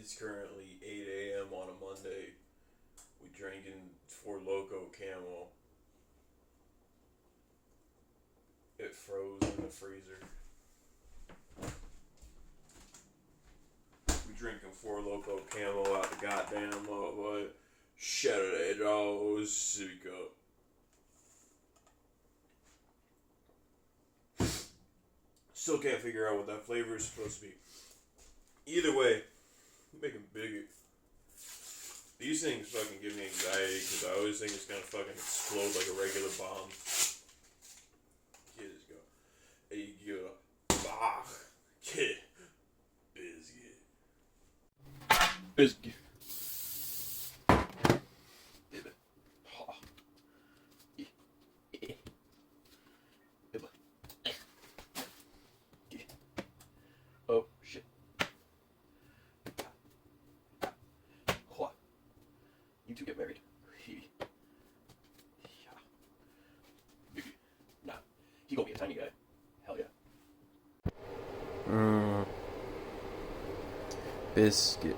It's currently 8 a.m. on a Monday. We drinking Four Loko Camel. It froze in the freezer. We drinking Four Loko Camel out the goddamn what? Saturday Jaws sippy cup. Still can't figure out what that flavor is supposed to be. Either way, make them bigger. These things fucking give me anxiety because I always think it's gonna fucking explode like a regular bomb. Kids go, hey, you go, bah, kid, biscuit. Oh shit. You two get married. Nah, he gonna be a tiny guy. Hell yeah. Biscuit.